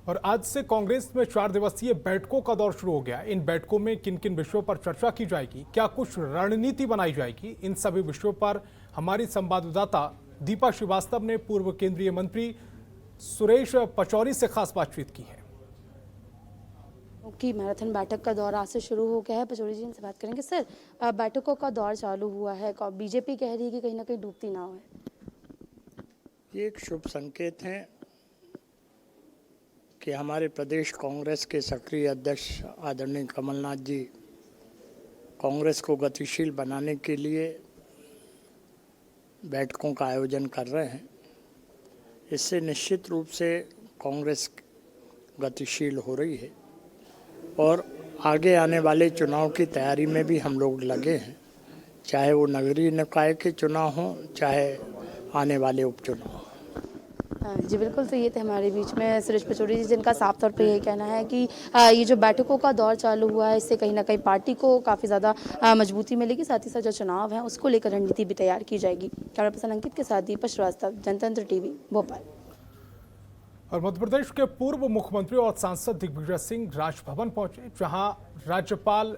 और आज से कांग्रेस में 4 दिवसीय बैठकों का दौर शुरू हो गया। इन बैठकों में किन किन विषयों पर चर्चा की जाएगी, क्या कुछ रणनीति बनाई जाएगी, इन सभी विषयों पर हमारी संवाददाता दीपा श्रीवास्तव ने पूर्व केंद्रीय मंत्री सुरेश पचौरी से खास बातचीत की है। की मैराथन बैठक का दौर आज से शुरू हो गया है। पचौरी जी इनसे बात करेंगे। सर, बैठकों का दौर चालू हुआ है, बीजेपी कह रही है कि कहीं ना कहीं डूबती ना हो। ये एक शुभ संकेत है कि हमारे प्रदेश कांग्रेस के सक्रिय अध्यक्ष आदरणीय कमलनाथ जी कांग्रेस को गतिशील बनाने के लिए बैठकों का आयोजन कर रहे हैं। इससे निश्चित रूप से कांग्रेस गतिशील हो रही है और आगे आने वाले चुनाव की तैयारी में भी हम लोग लगे हैं, चाहे वो नगरीय निकाय के चुनाव हों, चाहे आने वाले उपचुनाव। जी बिल्कुल, तो ये थे हमारे बीच में सुरेश पचौरी जी, जिनका साफ तौर पे यही कहना है कि ये जो बैठकों का दौर चालू हुआ है इससे कहीं ना कहीं पार्टी को काफ़ी ज़्यादा मजबूती मिलेगी, साथ ही साथ जो चुनाव है उसको लेकर रणनीति भी तैयार की जाएगी। कैमरा पर्सन अंकित के साथ दीपक श्रीवास्तव, जनतंत्र टीवी, भोपाल। और मध्य प्रदेश के पूर्व मुख्यमंत्री और सांसद दिग्विजय सिंह राजभवन पहुंचे, जहां राज्यपाल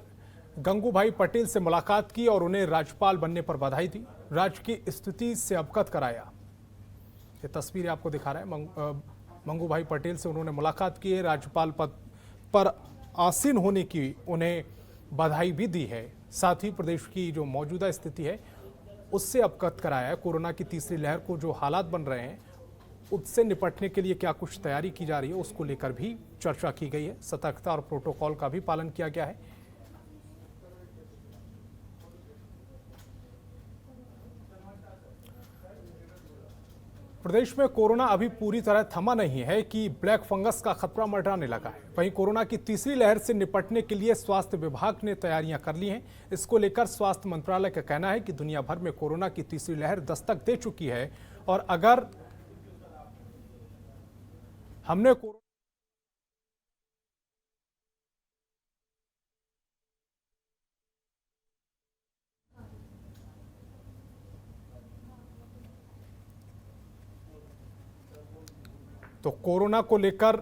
गंगूभाई पटेल से मुलाकात की और उन्हें राज्यपाल बनने पर बधाई दी, राज्य की स्थिति से अवगत कराया। ये तस्वीरें आपको दिखा रहे हैं। गंगूभाई पटेल से उन्होंने मुलाकात की है, राज्यपाल पद पर आसीन होने की उन्हें बधाई भी दी है, साथ ही प्रदेश की जो मौजूदा स्थिति है उससे अवगत कराया है। कोरोना की तीसरी लहर को जो हालात बन रहे हैं उससे निपटने के लिए क्या कुछ तैयारी की जा रही है उसको लेकर भी चर्चा की गई है। सतर्कता और प्रोटोकॉल का भी पालन किया गया है। प्रदेश में कोरोना अभी पूरी तरह थमा नहीं है कि ब्लैक फंगस का खतरा मंडराने लगा है। वहीं कोरोना की तीसरी लहर से निपटने के लिए स्वास्थ्य विभाग ने तैयारियां कर ली हैं। इसको लेकर स्वास्थ्य मंत्रालय का कहना है कि दुनिया भर में कोरोना की तीसरी लहर दस्तक दे चुकी है और अगर हमने तो कोरोना को लेकर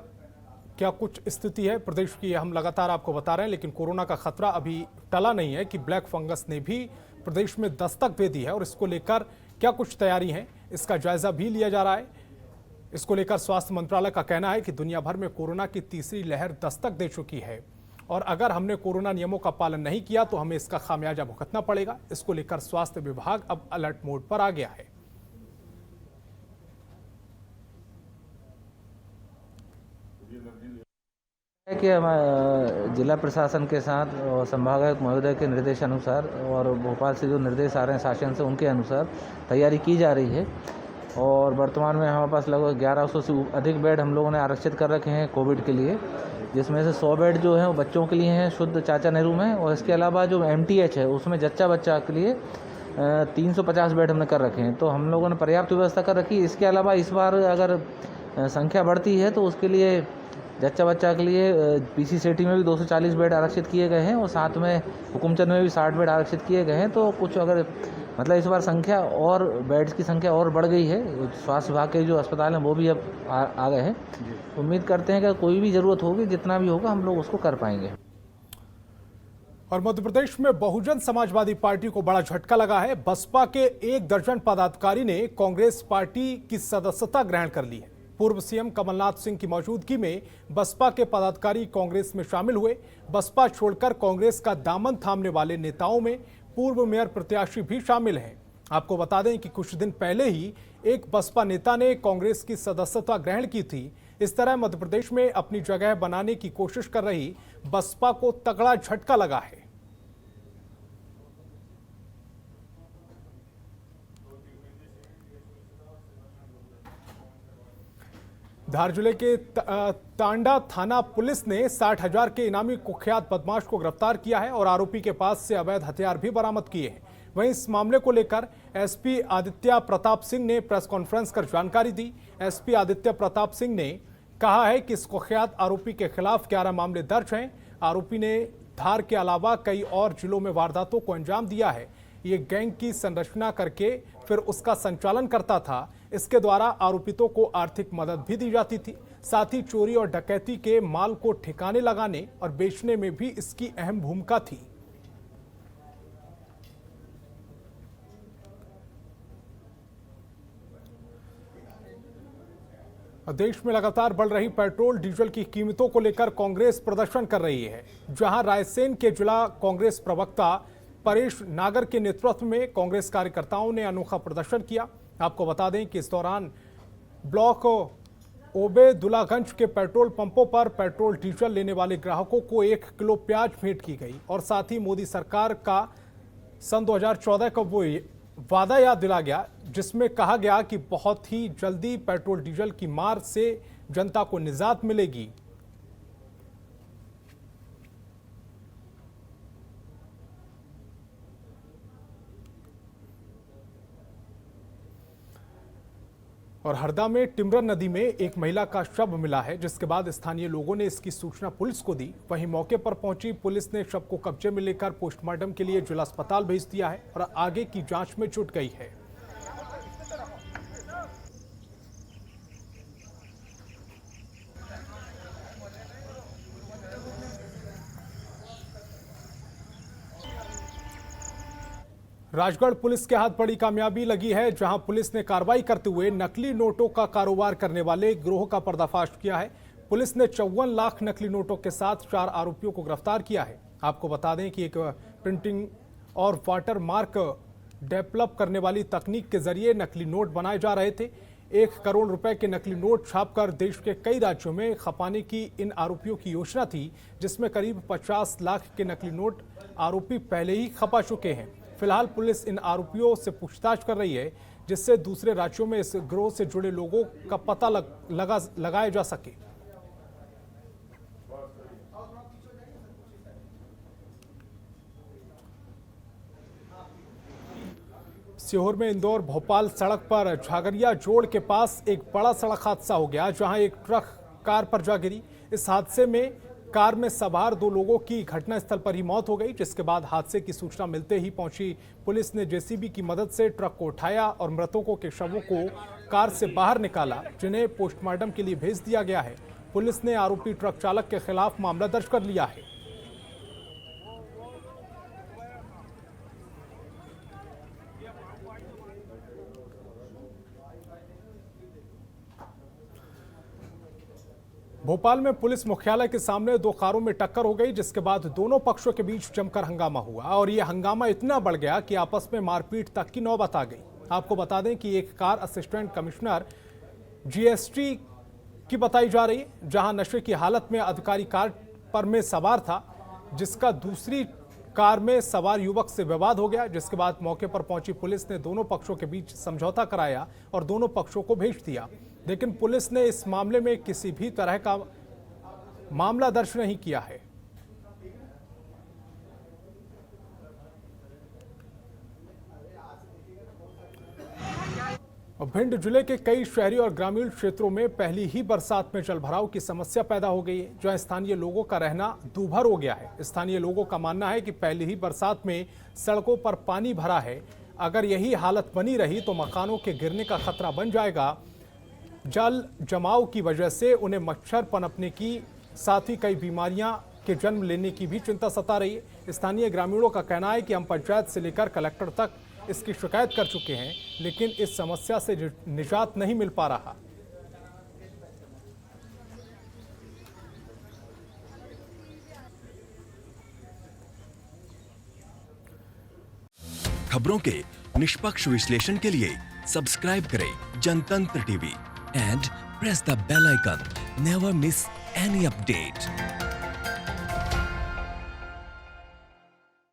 क्या कुछ स्थिति है प्रदेश की, हम लगातार आपको बता रहे हैं, लेकिन कोरोना का खतरा अभी टला नहीं है कि ब्लैक फंगस ने भी प्रदेश में दस्तक दे दी है और इसको लेकर क्या कुछ तैयारी है इसका जायजा भी लिया जा रहा है। इसको लेकर स्वास्थ्य मंत्रालय का कहना है कि दुनिया भर में कोरोना की तीसरी लहर दस्तक दे चुकी है और अगर हमने कोरोना नियमों का पालन नहीं किया तो हमें इसका खामियाजा भुगतना पड़ेगा। इसको लेकर स्वास्थ्य विभाग अब अलर्ट मोड पर आ गया है। कि हम जिला प्रशासन के साथ और संभागायुक्त महोदय के निर्देश अनुसार और भोपाल से जो निर्देश आ रहे हैं शासन से, उनके अनुसार तैयारी की जा रही है और वर्तमान में हमारे पास लगभग 1100 से अधिक बेड हम लोगों ने आरक्षित कर रखे हैं कोविड के लिए, जिसमें से 100 बेड जो हैं वो बच्चों के लिए हैं शुद्ध चाचा नेहरू में, और इसके अलावा जो MTH है उसमें जच्चा बच्चा के लिए 350 बेड हमने कर रखे हैं। तो हम लोगों ने पर्याप्त व्यवस्था कर रखी है। इसके अलावा इस बार अगर संख्या बढ़ती है तो उसके लिए जच्चा बच्चा के लिए PC सिटी में भी 240 बेड आरक्षित किए गए हैं और साथ में हुकुमचंद में भी 60 बेड आरक्षित किए गए हैं। तो कुछ अगर मतलब इस बार संख्या और बेड्स की संख्या और बढ़ गई है। स्वास्थ्य विभाग के जो अस्पताल हैं वो भी अब आ गए हैं। उम्मीद करते हैं कि कोई भी ज़रूरत होगी, जितना भी होगा हम लोग उसको कर पाएंगे। और मध्य प्रदेश में बहुजन समाजवादी पार्टी को बड़ा झटका लगा है। बसपा के 1 दर्जन पदाधिकारी ने कांग्रेस पार्टी की सदस्यता ग्रहण कर ली है। पूर्व सीएम कमलनाथ सिंह की मौजूदगी में बसपा के पदाधिकारी कांग्रेस में शामिल हुए। बसपा छोड़कर कांग्रेस का दामन थामने वाले नेताओं में पूर्व मेयर प्रत्याशी भी शामिल हैं। आपको बता दें कि कुछ दिन पहले ही एक बसपा नेता ने कांग्रेस की सदस्यता ग्रहण की थी। इस तरह मध्य प्रदेश में अपनी जगह बनाने की कोशिश कर रही बसपा को तगड़ा झटका लगा है। धार जिले के तांडा थाना पुलिस ने 60,000 के इनामी कुख्यात बदमाश को गिरफ्तार किया है और आरोपी के पास से अवैध हथियार भी बरामद किए हैं। वहीं इस मामले को लेकर SP आदित्य प्रताप सिंह ने प्रेस कॉन्फ्रेंस कर जानकारी दी। SP आदित्य प्रताप सिंह ने कहा है कि इस कुख्यात आरोपी के खिलाफ 11 मामले दर्ज हैं। आरोपी ने धार के अलावा कई और जिलों में वारदातों को अंजाम दिया है। ये गैंग की संरचना करके फिर उसका संचालन करता था। इसके द्वारा आरोपितों को आर्थिक मदद भी दी जाती थी। साथ ही चोरी और डकैती के माल को ठिकाने लगाने और बेचने में भी इसकी अहम भूमिका थी। देश में लगातार बढ़ रही पेट्रोल डीजल की कीमतों को लेकर कांग्रेस प्रदर्शन कर रही है, जहां रायसेन के जिला कांग्रेस प्रवक्ता परेश नागर के नेतृत्व में कांग्रेस कार्यकर्ताओं ने अनोखा प्रदर्शन किया। आपको बता दें कि इस दौरान ब्लॉक ओबेदुल्लागंज के पेट्रोल पंपों पर पेट्रोल डीजल लेने वाले ग्राहकों को 1 किलो प्याज भेंट की गई और साथ ही मोदी सरकार का सन 2014 का वो वादा याद दिला गया, जिसमें कहा गया कि बहुत ही जल्दी पेट्रोल डीजल की मार से जनता को निजात मिलेगी। और हरदा में टिमरन नदी में एक महिला का शव मिला है, जिसके बाद स्थानीय लोगों ने इसकी सूचना पुलिस को दी। वहीं मौके पर पहुंची पुलिस ने शव को कब्जे में लेकर पोस्टमार्टम के लिए जिला अस्पताल भेज दिया है और आगे की जांच में जुट गई है। राजगढ़ पुलिस के हाथ बड़ी कामयाबी लगी है, जहां पुलिस ने कार्रवाई करते हुए नकली नोटों का कारोबार करने वाले गिरोह का पर्दाफाश किया है। पुलिस ने 54 लाख नकली नोटों के साथ 4 आरोपियों को गिरफ्तार किया है। आपको बता दें कि एक प्रिंटिंग और वाटर मार्क डेवलप करने वाली तकनीक के जरिए नकली नोट बनाए जा रहे थे। 1 करोड़ रुपए के नकली नोट छापकर देश के कई राज्यों में खपाने की इन आरोपियों की योजना थी, जिसमें करीब 50 लाख के नकली नोट आरोपी पहले ही खपा चुके हैं। फिलहाल पुलिस इन आरोपियों से पूछताछ कर रही है, जिससे दूसरे राज्यों में इस गिरोह से जुड़े लोगों का पता लगाया जा सके। सीहोर में इंदौर भोपाल सड़क पर झागरिया जोड़ के पास एक बड़ा सड़क हादसा हो गया, जहां एक ट्रक कार पर जा गिरी। इस हादसे में कार में सवार 2 लोगों की घटनास्थल पर ही मौत हो गई, जिसके बाद हादसे की सूचना मिलते ही पहुंची पुलिस ने जेसीबी की मदद से ट्रक को उठाया और मृतकों के शवों को कार से बाहर निकाला, जिन्हें पोस्टमार्टम के लिए भेज दिया गया है। पुलिस ने आरोपी ट्रक चालक के खिलाफ मामला दर्ज कर लिया है। भोपाल में पुलिस मुख्यालय के सामने 2 कारों में टक्कर हो गई, जिसके बाद दोनों पक्षों के बीच जमकर हंगामा हुआ और यह हंगामा इतना बढ़ गया कि आपस में मारपीट तक की नौबत आ गई। आपको बता दें कि एक कार असिस्टेंट कमिश्नर जीएसटी की बताई जा रही है, जहां नशे की हालत में अधिकारी कार पर में सवार था, जिसका दूसरी कार में सवार युवक से विवाद हो गया, जिसके बाद मौके पर पहुंची पुलिस ने दोनों पक्षों के बीच समझौता कराया और दोनों पक्षों को भेज दिया। लेकिन पुलिस ने इस मामले में किसी भी तरह का मामला दर्ज नहीं किया है। भिंड जिले के कई शहरी और ग्रामीण क्षेत्रों में पहली ही बरसात में जलभराव की समस्या पैदा हो गई है, जहां स्थानीय लोगों का रहना दूभर हो गया है। स्थानीय लोगों का मानना है कि पहली ही बरसात में सड़कों पर पानी भरा है। अगर यही हालत बनी रही तो मकानों के गिरने का खतरा बन जाएगा। जल जमाव की वजह से उन्हें मच्छर पनपने की साथ ही कई बीमारियां के जन्म लेने की भी चिंता सता रही है। स्थानीय ग्रामीणों का कहना है कि हम पंचायत से लेकर कलेक्टर तक इसकी शिकायत कर चुके हैं, लेकिन इस समस्या से निजात नहीं मिल पा रहा। खबरों के निष्पक्ष विश्लेषण के लिए सब्सक्राइब करें जनतंत्र TV and press the bell icon. Never miss any update.